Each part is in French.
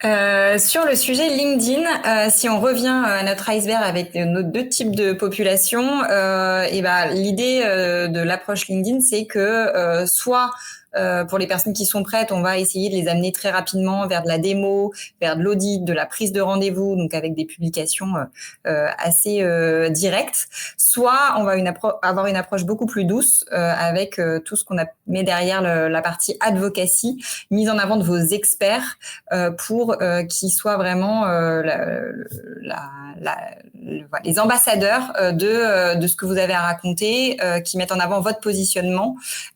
Sur le sujet LinkedIn, si on revient à notre iceberg avec nos deux types de population, et ben l'idée de l'approche LinkedIn, c'est que soit pour les personnes qui sont prêtes, on va essayer de les amener très rapidement vers de la démo, vers de l'audit, de la prise de rendez-vous, donc avec des publications assez directes. Soit on va avoir une approche beaucoup plus douce avec tout ce qu'on met derrière la partie advocacy, mise en avant de vos experts pour qu'ils soient vraiment les ambassadeurs de ce que vous avez à raconter, qui mettent en avant votre positionnement,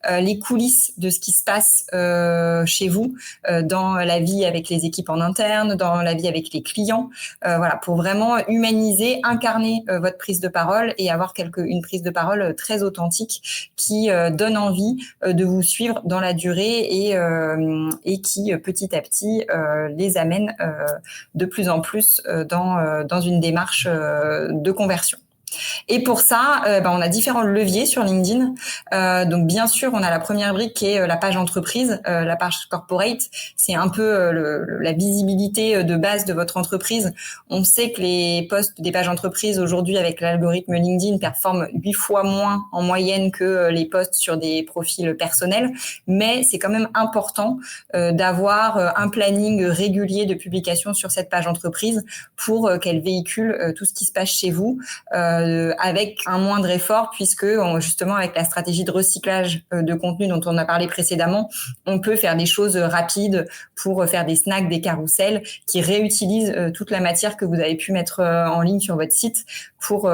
les coulisses de ce qui se passe chez vous, dans la vie avec les équipes en interne, dans la vie avec les clients, voilà, pour vraiment humaniser, incarner votre prise de parole et avoir une prise de parole très authentique qui donne envie de vous suivre dans la durée et qui petit à petit les amène de plus en plus dans une démarche de conversion. Et pour ça, on a différents leviers sur LinkedIn. Donc bien sûr, on a la première brique qui est la page entreprise, la page corporate. C'est un peu la visibilité de base de votre entreprise. On sait que les posts des pages entreprises aujourd'hui avec l'algorithme LinkedIn performent 8 fois moins en moyenne que les posts sur des profils personnels, mais c'est quand même important d'avoir un planning régulier de publication sur cette page entreprise pour qu'elle véhicule tout ce qui se passe chez vous, avec un moindre effort, puisque justement avec la stratégie de recyclage de contenu dont on a parlé précédemment, on peut faire des choses rapides pour faire des snacks, des carousels qui réutilisent toute la matière que vous avez pu mettre en ligne sur votre site pour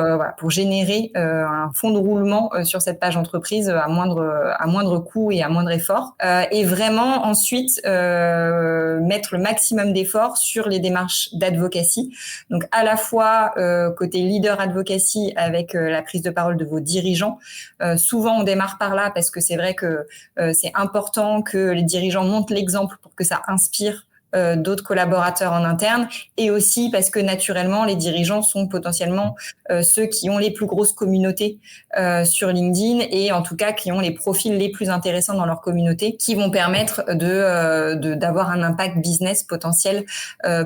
générer un fonds de roulement sur cette page entreprise à moindre coût et à moindre effort, et vraiment ensuite mettre le maximum d'efforts sur les démarches d'advocacy, donc à la fois côté leader advocacy avec la prise de parole de vos dirigeants. Souvent, on démarre par là parce que c'est vrai que c'est important que les dirigeants montrent l'exemple pour que ça inspire d'autres collaborateurs en interne, et aussi parce que naturellement, les dirigeants sont potentiellement ceux qui ont les plus grosses communautés sur LinkedIn, et en tout cas qui ont les profils les plus intéressants dans leur communauté, qui vont permettre d'avoir un impact business potentiel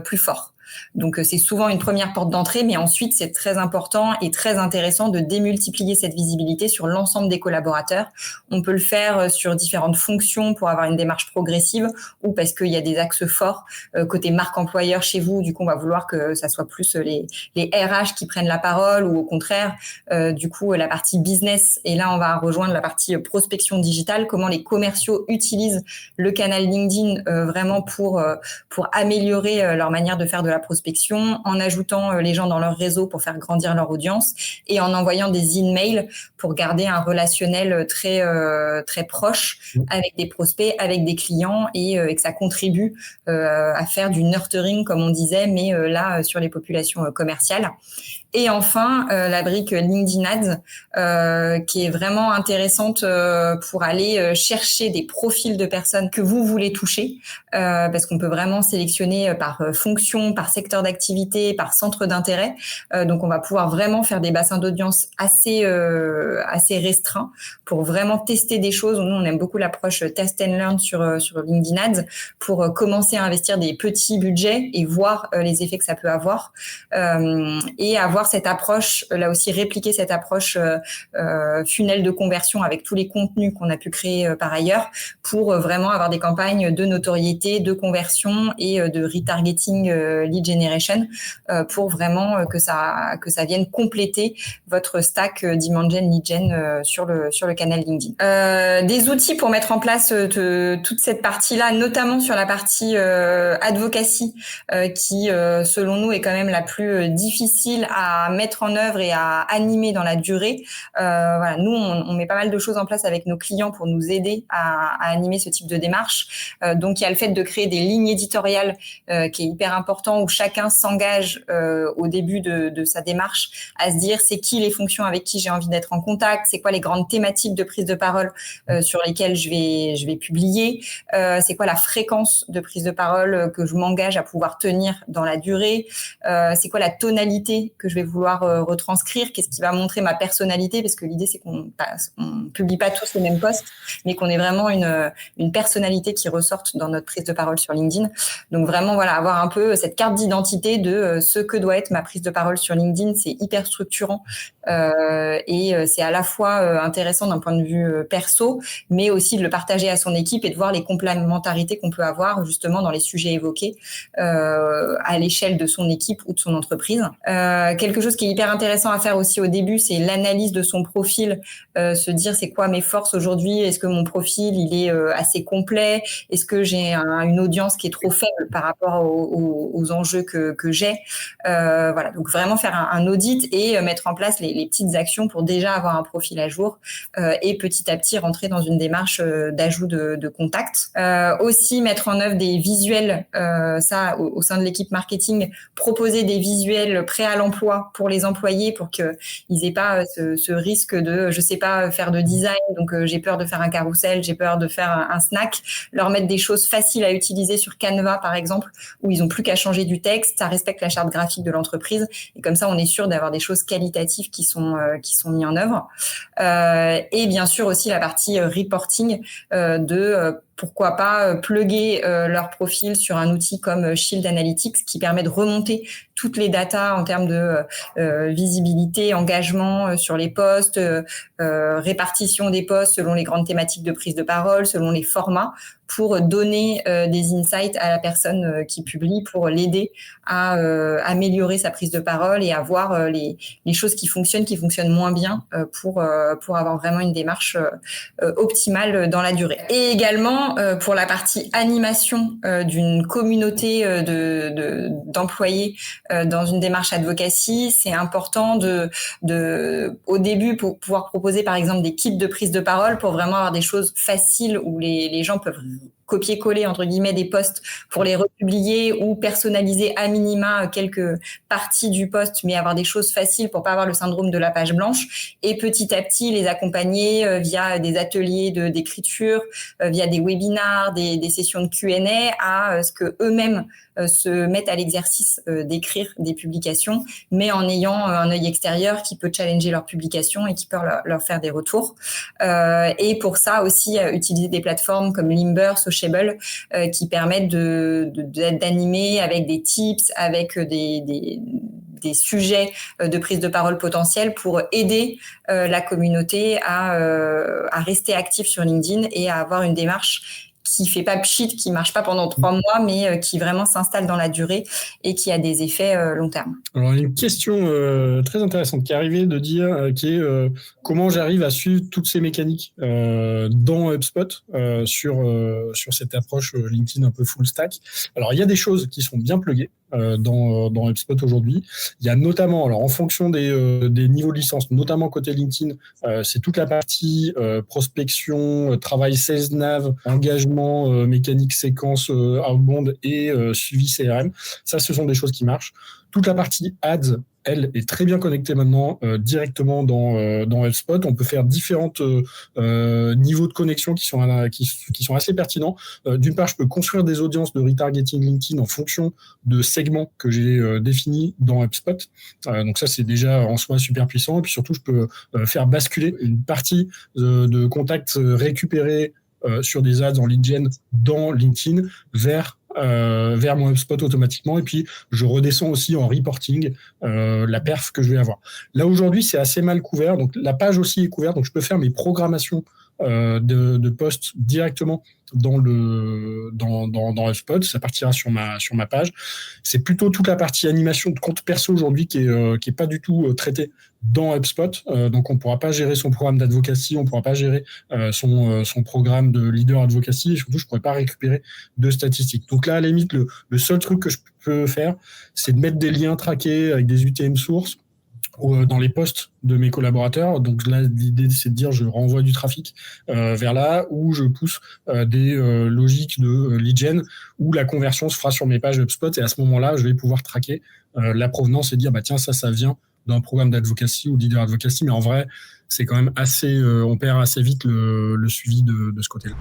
plus fort. Donc, c'est souvent une première porte d'entrée, mais ensuite, c'est très important et très intéressant de démultiplier cette visibilité sur l'ensemble des collaborateurs. On peut le faire sur différentes fonctions pour avoir une démarche progressive, ou parce qu'il y a des axes forts côté marque employeur chez vous. Du coup, on va vouloir que ça soit plus les RH qui prennent la parole, ou au contraire, du coup, la partie business. Et là, on va rejoindre la partie prospection digitale, comment les commerciaux utilisent le canal LinkedIn vraiment pour améliorer leur manière de faire de la prospection, en ajoutant les gens dans leur réseau pour faire grandir leur audience, et en envoyant des emails pour garder un relationnel très proche avec des prospects, avec des clients, et que ça contribue à faire du nurturing, comme on disait, mais là sur les populations commerciales. Et enfin, la brique LinkedIn Ads, qui est vraiment intéressante pour aller chercher des profils de personnes que vous voulez toucher, parce qu'on peut vraiment sélectionner par fonction, par secteur d'activité, par centre d'intérêt. Donc, on va pouvoir vraiment faire des bassins d'audience assez restreints pour vraiment tester des choses. Nous, on aime beaucoup l'approche test and learn sur LinkedIn Ads, pour commencer à investir des petits budgets et voir les effets que ça peut avoir, et avoir cette approche, là aussi répliquer cette approche funnel de conversion avec tous les contenus qu'on a pu créer par ailleurs, pour vraiment avoir des campagnes de notoriété, de conversion et de retargeting lead generation, pour vraiment que ça vienne compléter votre stack d'Imagen lead gen sur le canal LinkedIn. Des outils pour mettre en place toute cette partie-là, notamment sur la partie advocacy, qui selon nous est quand même la plus difficile à mettre en œuvre et à animer dans la durée. Voilà, nous on met pas mal de choses en place avec nos clients pour nous aider à animer ce type de démarche. Donc il y a le fait de créer des lignes éditoriales qui est hyper important, où chacun s'engage au début de sa démarche à se dire c'est qui les fonctions avec qui j'ai envie d'être en contact, c'est quoi les grandes thématiques de prise de parole sur lesquelles je vais publier, c'est quoi la fréquence de prise de parole que je m'engage à pouvoir tenir dans la durée, c'est quoi la tonalité que je je vais vouloir retranscrire, qu'est-ce qui va montrer ma personnalité, parce que l'idée c'est qu'on publie pas tous les mêmes posts, mais qu'on ait vraiment une personnalité qui ressorte dans notre prise de parole sur LinkedIn. Donc vraiment voilà, avoir un peu cette carte d'identité de ce que doit être ma prise de parole sur LinkedIn, c'est hyper structurant et c'est à la fois intéressant d'un point de vue perso, mais aussi de le partager à son équipe et de voir les complémentarités qu'on peut avoir justement dans les sujets évoqués à l'échelle de son équipe ou de son entreprise. Quelque chose qui est hyper intéressant à faire aussi au début, c'est l'analyse de son profil, se dire c'est quoi mes forces aujourd'hui, est-ce que mon profil il est assez complet, est-ce que j'ai une audience qui est trop faible par rapport aux enjeux que j'ai. Voilà, donc vraiment faire un audit et mettre en place les petites actions pour déjà avoir un profil à jour et petit à petit rentrer dans une démarche d'ajout de contact. Aussi mettre en œuvre des visuels, ça au sein de l'équipe marketing, proposer des visuels prêts à l'emploi pour les employés pour qu'ils aient pas ce risque de je sais pas faire de design, donc j'ai peur de faire un carrousel, j'ai peur de faire un snack, leur mettre des choses faciles à utiliser sur Canva par exemple, où ils ont plus qu'à changer du texte, ça respecte la charte graphique de l'entreprise et comme ça on est sûr d'avoir des choses qualitatives qui sont mis en œuvre. Et bien sûr aussi la partie reporting pourquoi pas plugger leur profil sur un outil comme Shield Analytics qui permet de remonter toutes les datas en termes de visibilité, engagement sur les posts, répartition des posts selon les grandes thématiques de prise de parole, selon les formats, pour donner des insights à la personne qui publie, pour l'aider à améliorer sa prise de parole et à voir les choses qui fonctionnent moins bien pour avoir vraiment une démarche optimale dans la durée. Et également pour la partie animation d'une communauté d'employés dans une démarche advocacy, c'est important au début pour pouvoir proposer par exemple des kits de prise de parole pour vraiment avoir des choses faciles où les gens peuvent copier-coller entre guillemets des posts pour les republier ou personnaliser à minima quelques parties du post, mais avoir des choses faciles pour pas avoir le syndrome de la page blanche, et petit à petit les accompagner via des ateliers d'écriture, via des webinars, des sessions de Q&A à ce que eux-mêmes se mettent à l'exercice d'écrire des publications, mais en ayant un œil extérieur qui peut challenger leurs publications et qui peut leur faire des retours. Et pour ça aussi, utiliser des plateformes comme Limber, Sociable, qui permettent d'animer avec des tips, avec des sujets de prise de parole potentiels pour aider la communauté à rester active sur LinkedIn et à avoir une démarche qui fait pas pchit, qui marche pas pendant 3 mois, mais qui vraiment s'installe dans la durée et qui a des effets long terme. Alors, une question très intéressante qui est arrivée de dire comment j'arrive à suivre toutes ces mécaniques dans HubSpot sur cette approche LinkedIn un peu full stack. Alors, il y a des choses qui sont bien pluguées dans HubSpot aujourd'hui. Il y a notamment, alors en fonction des niveaux de licence, notamment côté LinkedIn, c'est toute la partie prospection, travail sales nav, engagement, mécanique séquence outbound et suivi CRM. Ça, ce sont des choses qui marchent. Toute la partie ads, elle, est très bien connectée maintenant directement dans HubSpot. On peut faire différents niveaux de connexion qui sont assez pertinents. D'une part, je peux construire des audiences de retargeting LinkedIn en fonction de segments que j'ai définis dans HubSpot. Donc ça, c'est déjà en soi super puissant. Et puis surtout, je peux faire basculer une partie de contacts récupérés sur des ads en lead gen dans LinkedIn vers mon HubSpot automatiquement, et puis je redescends aussi en reporting la perf que je vais avoir. Là aujourd'hui c'est assez mal couvert, donc la page aussi est couverte, donc je peux faire mes programmations de posts directement dans HubSpot, ça partira sur ma page. C'est plutôt toute la partie animation de compte perso aujourd'hui qui est pas du tout traitée dans HubSpot, donc on pourra pas gérer son programme d'advocacy, on pourra pas gérer son programme de leader advocacy, et surtout je pourrais pas récupérer de statistiques. Donc là à la limite le seul truc que je peux faire, c'est de mettre des liens traqués avec des UTM sources dans les posts de mes collaborateurs. Donc là, l'idée, c'est de dire je renvoie du trafic vers là, où je pousse des logiques de lead gen, où la conversion se fera sur mes pages HubSpot, et à ce moment-là, je vais pouvoir traquer la provenance et dire tiens, ça vient d'un programme d'advocacy ou de leader advocacy, mais en vrai, c'est quand même assez, on perd assez vite le suivi de ce côté-là.